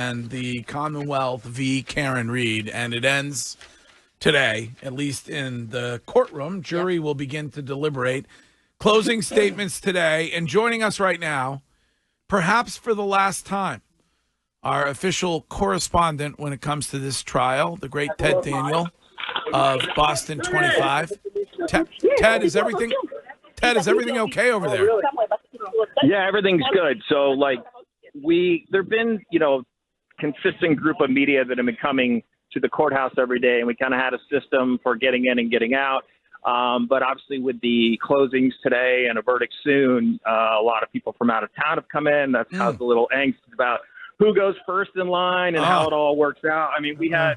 and the Commonwealth v. Karen Reed, and it ends today, at least in the courtroom. Jury will begin to deliberate. Closing statements today, and joining us right now, perhaps for the last time, our official correspondent when it comes to this trial, the great Ted Daniel of Boston 25. Ted, is everything okay over there? Yeah, everything's good. So, there've been, consistent group of media that have been coming to the courthouse every day, and we kind of had a system for getting in and getting out. But obviously with the closings today and a verdict soon, a lot of people from out of town have come in. That's caused a little angst about who goes first in line and how it all works out. I mean, we had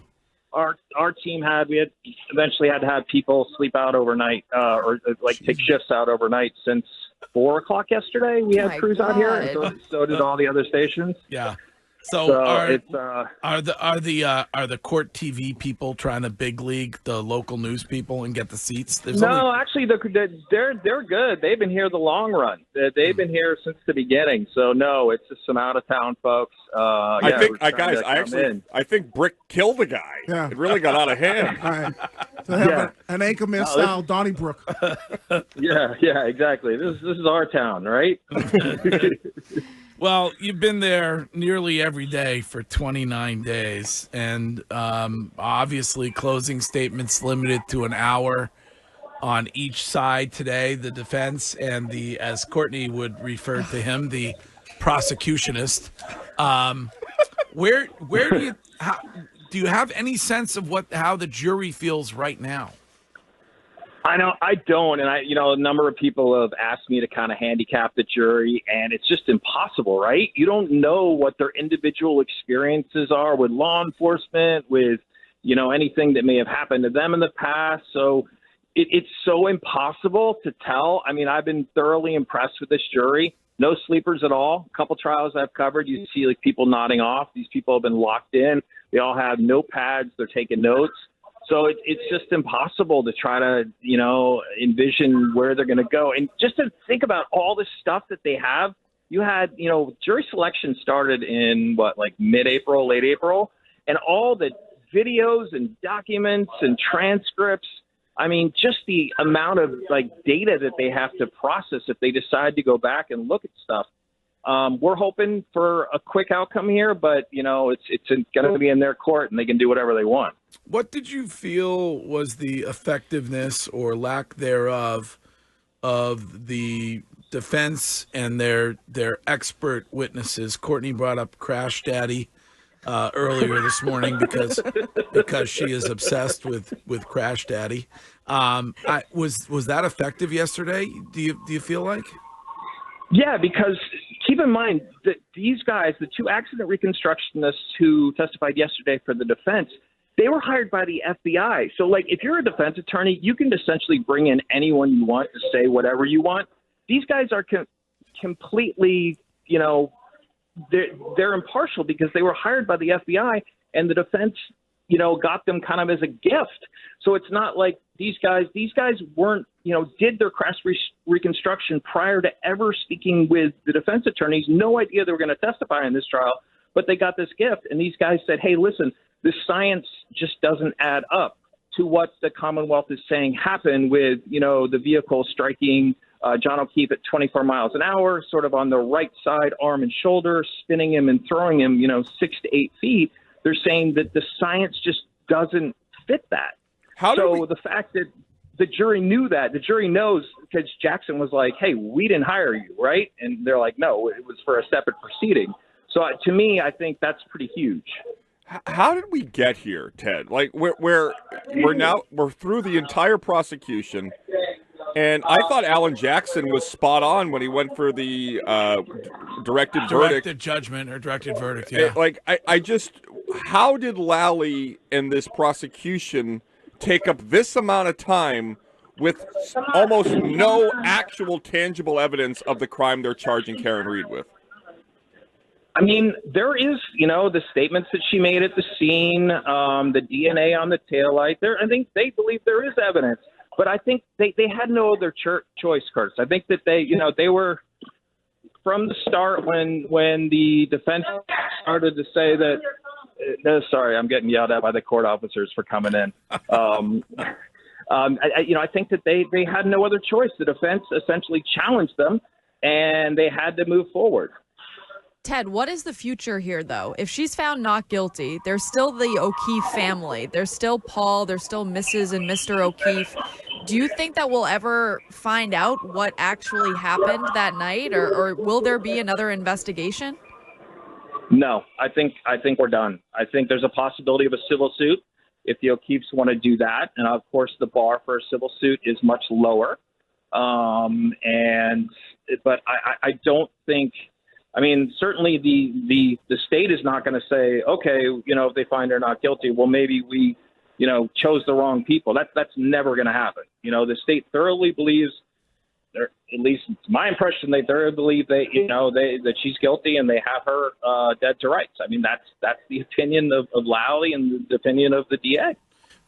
our team eventually had to have people sleep out overnight or take shifts out overnight since 4 o'clock yesterday. We had crews out here, and so did all the other stations. Yeah. So are the court TV people trying to big league the local news people and get the seats? Actually, they're good. They've been here the long run. They've been here since the beginning. So no, it's just some out of town folks. I think Brick killed the guy. Yeah. It really got out of hand. Right. To have an Anchorman style Donnybrook. Yeah, exactly. This is our town, right? Well, you've been there nearly every day for 29 days, and obviously closing statements limited to an hour on each side today, the defense and the, as Courtney would refer to him, the prosecutionist. Where do you have any sense of how the jury feels right now? I know I don't. And a number of people have asked me to kind of handicap the jury, and it's just impossible, right? You don't know what their individual experiences are with law enforcement, with, anything that may have happened to them in the past. So it's so impossible to tell. I mean, I've been thoroughly impressed with this jury. No sleepers at all. A couple trials I've covered, you see people nodding off. These people have been locked in. They all have notepads. They're taking notes. So it's just impossible to try to, envision where they're going to go. And just to think about all the stuff that they have, you had, jury selection started in mid-April, late April, and all the videos and documents and transcripts. I mean, just the amount of data that they have to process if they decide to go back and look at stuff. We're hoping for a quick outcome here, but it's going to be in their court, and they can do whatever they want. What did you feel was the effectiveness or lack thereof of the defense and their expert witnesses? Courtney brought up Crash Daddy earlier this morning because she is obsessed with Crash Daddy. Was that effective yesterday? Do you feel like? Yeah, because keep in mind that these guys, the two accident reconstructionists who testified yesterday for the defense, they were hired by the FBI. So, if you're a defense attorney, you can essentially bring in anyone you want to say whatever you want. These guys are completely, they're impartial because they were hired by the FBI, and the defense, got them kind of as a gift. So it's not like these guys weren't, did their crash reconstruction prior to ever speaking with the defense attorneys. No idea they were going to testify in this trial, but they got this gift. And these guys said, hey, listen, the science just doesn't add up to what the Commonwealth is saying happened with, the vehicle striking John O'Keefe at 24 miles an hour, sort of on the right side, arm and shoulder, spinning him and throwing him, 6 to 8 feet. They're saying that the science just doesn't fit that. The fact that the jury knew that, the jury knows because Jackson was like, hey, we didn't hire you, right? And they're like, no, it was for a separate proceeding. So to me, I think that's pretty huge. How did we get here, Ted? We're through the entire prosecution, and I thought Alan Jackson was spot on when he went for the directed judgment or directed verdict. Yeah. How did Lally and this prosecution take up this amount of time with almost no actual tangible evidence of the crime they're charging Karen Reed with? I mean, there is, the statements that she made at the scene, the DNA on the taillight. I think they believe there is evidence, but I think they had no other choice, Curtis. I think that they were from the start when the defense started to say that. No, sorry, I'm getting yelled at by the court officers for coming in. I think that they had no other choice. The defense essentially challenged them, and they had to move forward. Ted, what is the future here, though? If she's found not guilty, there's still the O'Keefe family. There's still Paul. There's still Mrs. and Mr. O'Keefe. Do you think that we'll ever find out what actually happened that night, or will there be another investigation? No, I think we're done. I think there's a possibility of a civil suit if the O'Keefes want to do that, and of course the bar for a civil suit is much lower. But I don't think. I mean, certainly the state is not going to say, okay, if they find her not guilty, well, maybe we, chose the wrong people. That's never going to happen. The state thoroughly believes. At least it's my impression, they thoroughly believe that she's guilty and they have her dead to rights. I mean, that's the opinion of Lally and the opinion of the DA.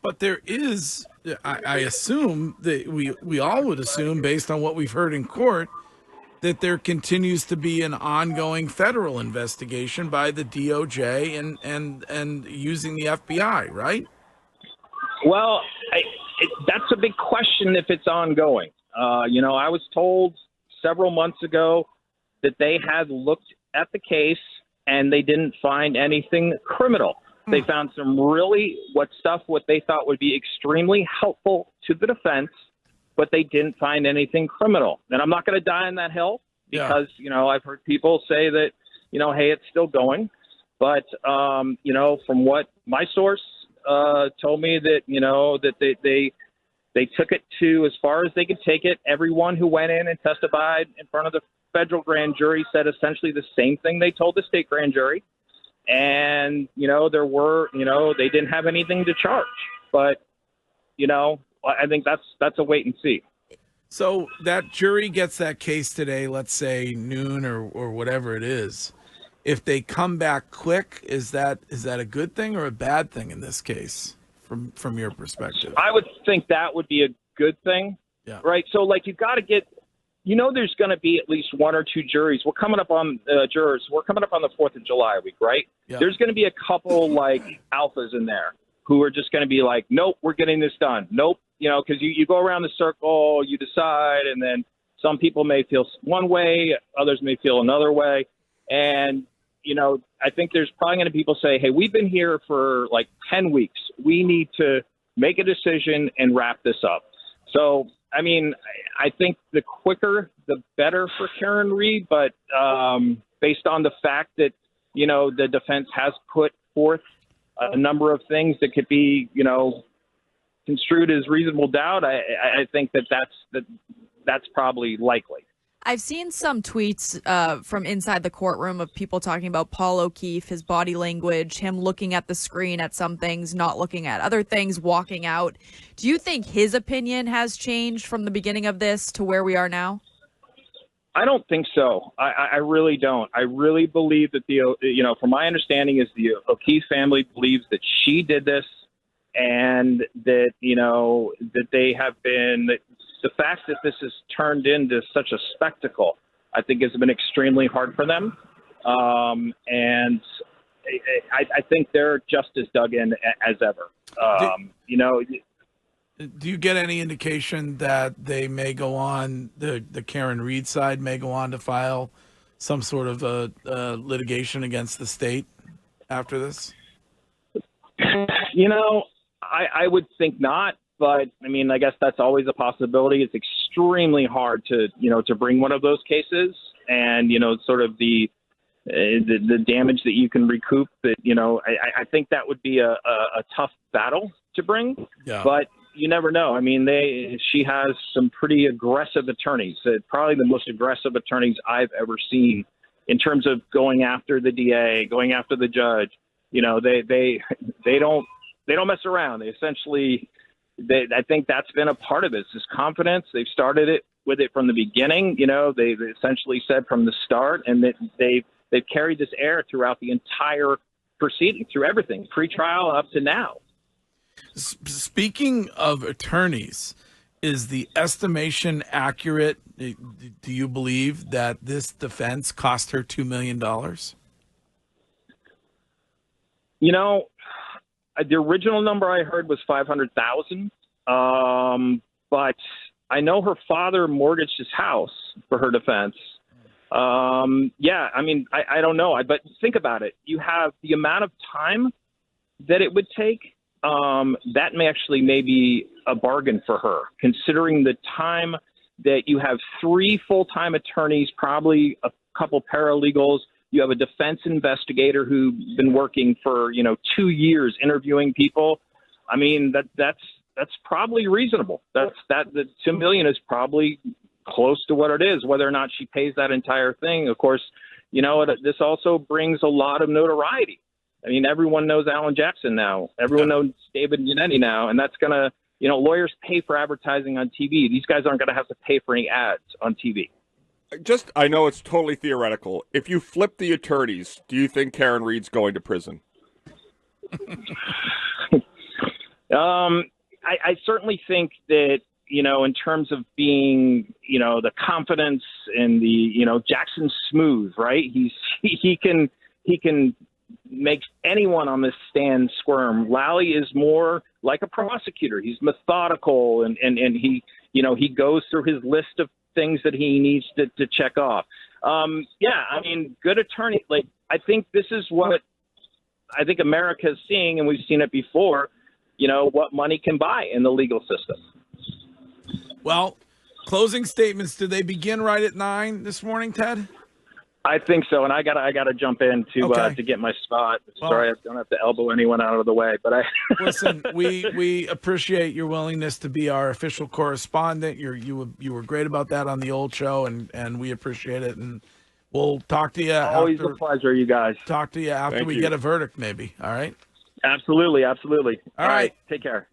But there is, I assume that we all would assume, based on what we've heard in court, that there continues to be an ongoing federal investigation by the DOJ and using the FBI, right? Well, that's a big question if it's ongoing. I was told several months ago that they had looked at the case and they didn't find anything criminal. They found some what they thought would be extremely helpful to the defense, but they didn't find anything criminal. And I'm not going to die on that hill because, I've heard people say that, hey, it's still going. But, from what my source told me that, that they took it to as far as they could take it. Everyone who went in and testified in front of the federal grand jury said essentially the same thing they told the state grand jury. And, they didn't have anything to charge. But, I think that's a wait and see. So that jury gets that case today, let's say noon or whatever it is. If they come back quick, is that a good thing or a bad thing in this case from your perspective? I would think that would be a good thing. Yeah. Right. So you've got to get, there's going to be at least one or two juries. We're coming up on jurors. We're coming up on the 4th of July week, right? Yeah. There's going to be a couple alphas in there who are just going to be like, nope, we're getting this done. Nope. Because you go around the circle, you decide, and then some people may feel one way, others may feel another way. And, I think there's probably going to be people say, hey, we've been here for 10 weeks. We need to make a decision and wrap this up. So, I mean, I think the quicker, the better for Karen Reed. But based on the fact that, the defense has put forth a number of things that could be, construed as reasonable doubt, I think that's probably likely. I've seen some tweets from inside the courtroom of people talking about Paul O'Keefe, his body language, him looking at the screen at some things, not looking at other things, walking out. Do you think his opinion has changed from the beginning of this to where we are now? I don't think so. I really don't. I really believe that from my understanding is the O'Keefe family believes that she did this and that, that they have been – the fact that this has turned into such a spectacle, I think, has been extremely hard for them. And I think they're just as dug in as ever. Do you get any indication that they may go on, the Karen Reed side may go on to file some sort of litigation against the state after this? I would think not. But I mean, I guess that's always a possibility. It's extremely hard to bring one of those cases, and sort of the damage that you can recoup. That I think that would be a tough battle to bring. Yeah. But you never know. I mean, she has some pretty aggressive attorneys. Probably the most aggressive attorneys I've ever seen in terms of going after the DA, going after the judge. They don't mess around. They essentially. I think that's been a part of it. This confidence. They've started with it from the beginning. They've essentially said from the start, and that they've carried this air throughout the entire proceeding, through everything, pre-trial up to now. Speaking of attorneys, Is the estimation accurate? Do you believe that this defense cost her $2 million? You know, the original number I heard was 500,000. But I know her father mortgaged his house for her defense. Yeah, I mean, I don't know. But think about it. You have the amount of time that it would take. That may actually maybe a bargain for her, considering the time that you have 3 full-time attorneys, probably a couple paralegals. You have a defense investigator who's been working for 2 years interviewing people. I mean, that's probably reasonable. The $2 million is probably close to what it is. Whether or not she pays that entire thing, of course, this also brings a lot of notoriety. I mean, everyone knows Alan Jackson now. Everyone knows David Yannetti now, and that's gonna, lawyers pay for advertising on TV. These guys aren't gonna have to pay for any ads on TV. I know it's totally theoretical. If you flip the attorneys, do you think Karen Reed's going to prison? I certainly think that, in terms of being, the confidence and the, Jackson's smooth, right? He can make anyone on this stand squirm. Lally is more like a prosecutor. He's methodical and he goes through his list of things that he needs to check off. Yeah, I mean, good attorney. Like, I think this is what I think America is seeing, and we've seen it before, what money can buy in the legal system. Well, closing statements, do they begin right at 9 this morning, Ted? I think so, and I gotta jump in to get my spot. Sorry, I don't have to elbow anyone out of the way, but listen. We appreciate your willingness to be our official correspondent. You were great about that on the old show, and we appreciate it. And we'll talk to you. Always a pleasure, you guys. Talk to you after we get a verdict, maybe. All right. Absolutely. All right. Take care.